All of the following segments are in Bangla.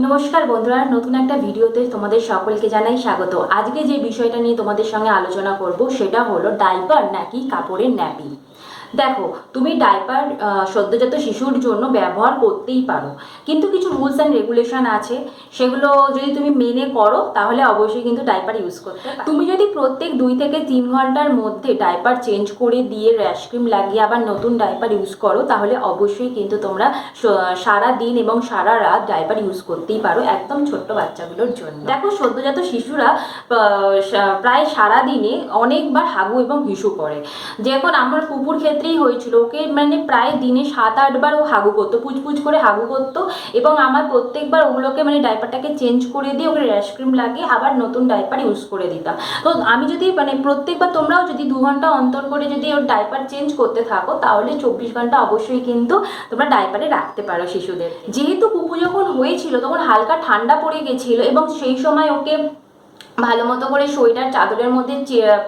নমস্কার বন্ধুরা, নতুন একটা ভিডিওতে তোমাদের সকলকে জানাই স্বাগত। আজকে যে বিষয়টা নিয়ে তোমাদের সঙ্গে আলোচনা করব সেটা হলো ডাইপার নাকি কাপড়ের ন্যাপি। দেখো, তুমি ডাইপার সদ্যজাত শিশুর জন্য ব্যবহার করতেই পারো, কিন্তু কিছু রুলস অ্যান্ড রেগুলেশন আছে। সেগুলো যদি তুমি মেনে করো তাহলে অবশ্যই কিন্তু ডাইপার ইউজ করতে পারো। তুমি যদি প্রত্যেক 2 থেকে 3 ঘন্টার মধ্যে ডাইপার চেঞ্জ করে দিয়ে র্যাশ ক্রিম লাগিয়ে আবার নতুন ডাইপার ইউজ করো, তাহলে অবশ্যই কিন্তু তোমরা সারা দিন এবং সারা রাত ডাইপার ইউজ করতেই পারো, একদম ছোট্ট বাচ্চাগুলোর জন্য। দেখো, সদ্যজাত শিশুরা প্রায় সারা দিনে অনেকবার হাগু এবং হিসু করে। যখন আমার পুপুর ক্ষেত্রেই হয়েছিল, ওকে মানে প্রায় দিনে 7-8 বার ও হাগু করতো, পুচপুচ করে হাগু করতো, এবং আমার প্রত্যেকবার ওগুলোকে মানে ডাইপারটাকে চেঞ্জ করে দিয়ে ওকে র্যাশ ক্রিম লাগিয়ে আবার নতুন ডাইপার ইউজ করে দিতাম। তো আমি যদি মানে প্রত্যেকবার তোমরাও যদি 2 ঘন্টা অন্তর করে যদি ওর ডাইপার চেঞ্জ করতে থাকো, তাহলে 24 ঘন্টা অবশ্যই কিন্তু তোমরা ডাইপারে রাখতে পারো শিশুদের। যেহেতু পুপু যখন হয়েছিল তখন হালকা ঠান্ডা পড়ে গেছিল, এবং সেই সময় ওকে ভালো মতো করে সোয়েটার চাদরের মধ্যে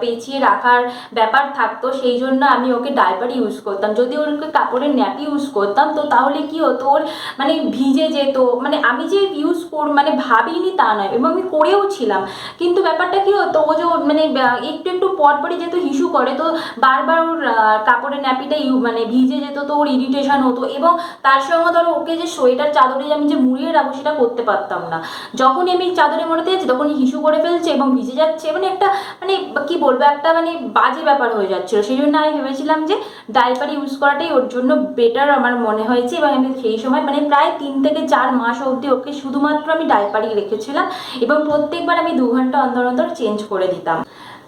পেঁচিয়ে রাখার ব্যাপার থাকতো, সেই জন্য আমি ওকে ডাইপার ইউজ করতাম। যদি ওকে কাপড়ের ন্যাপি ইউজ করতাম তো তাহলে কি হতো, ওর মানে ভিজে যেত। মানে আমি যে ইউজ মানে ভাবিনি তা নয়, এবং আমি করেও ছিলাম, কিন্তু ব্যাপারটা কি হতো, ও যে মানে একটু একটু পরপরই যেহেতু হিসু করে, তো বারবার ওর কাপড়ের ন্যাপিটা মানে ভিজে যেত, তো ওর ইরিটেশন হতো। এবং তার সঙ্গে ধরো ওকে যে সোয়েটার চাদরে আমি যে মুড়িয়ে রাখবো সেটা করতে পারতাম না। যখনই আমি চাদরে মোড়াতে যাচ্ছি তখনই হিসু করে ফেলছে এবং ভিজে যাচ্ছে, মানে একটা মানে কি বলবো, একটা মানে বাজে ব্যাপার হয়ে যাচ্ছিল। সেই জন্য আমি ভেবেছিলাম যে ডাইপার ইউজ করাটাই ওর জন্য বেটার আমার মনে হয়েছে, এবং আমি সেই সময় মানে প্রায় 3 থেকে 4 মাস অবধি ওকে শুধুমাত্র আমি ডাইপারই রেখেছিলাম, এবং প্রত্যেকবার আমি 2 ঘন্টা অন্তর অন্তর চেঞ্জ করে দিতাম।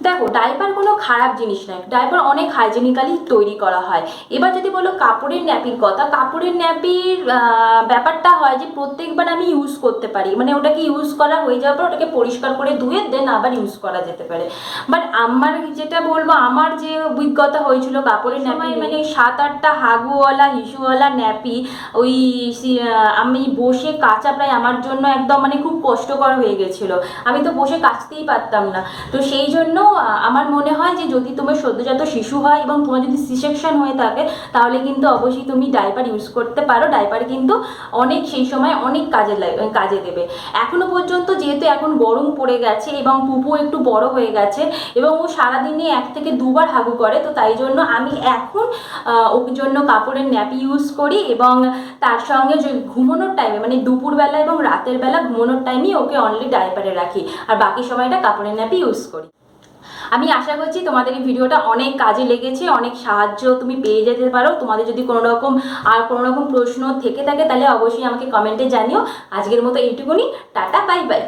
দেখো, ডাইপার কোনো খারাপ জিনিস নয়, ডাইপার অনেক হাইজেনিক্যালি তৈরি করা হয়। এবার যদি বলো কাপড়ের ন্যাপির কথা, কাপড়ের ন্যাপির ব্যাপারটা হয় যে প্রত্যেকবার আমি ইউজ করতে পারি, মানে ওটাকে ইউজ করা হয়ে যাওয়ার পর ওটাকে পরিষ্কার করে ধুয়ে দেন আবার ইউজ করা যেতে পারে। বাট আমার যেটা বলবো, আমার যে অভিজ্ঞতা হয়েছিল কাপড়ের ন্যাপি, মানে 7-8টা হাগুওয়ালা হিসুওয়ালা ন্যাপি ওই আমি বসে কাচা প্রায় আমার জন্য একদম মানে খুব কষ্টকর হয়ে গেছিলো। আমি তো বসে কাচতেই পারতাম না। তো সেই জন্য আমার মনে হয় যে যদি তোমার সদ্যজাত শিশু হয় এবং তোমার যদি সি সেকশন হয়ে থাকে, তাহলে কিন্তু অবশ্যই তুমি ডাইপার ইউজ করতে পারো। ডাইপার কিন্তু অনেক সেই সময় অনেক কাজে দেবে। এখনো পর্যন্ত যেহেতু এখন গরম পড়ে গেছে এবং পুপু একটু বড় হয়ে গেছে এবং ও সারাদিনে 1 থেকে 2 বার হাগু করে, তো তাই জন্য আমি এখন ওর জন্য কাপড়ের ন্যাপি ইউজ করি, এবং তার সঙ্গে যে ঘুমানোর টাইমে মানে দুপুরবেলা এবং রাতের বেলা ঘুমানোর টাইমেই ওকে অনলি ডাইপারে রাখি, আর বাকি সময়টা কাপড়ের ন্যাপি ইউজ করি। আমি আশা করছি তোমাদের এই ভিডিওটা অনেক কাজে লেগেছে, অনেক সাহায্য তুমি পেয়ে যেতে পারো। তোমাদের যদি কোনো রকম প্রশ্ন থেকে থাকে তাহলে অবশ্যই আমাকে কমেন্টে জানিও। আজকের মতো এইটুকুনি, টাটা, বাই বাই।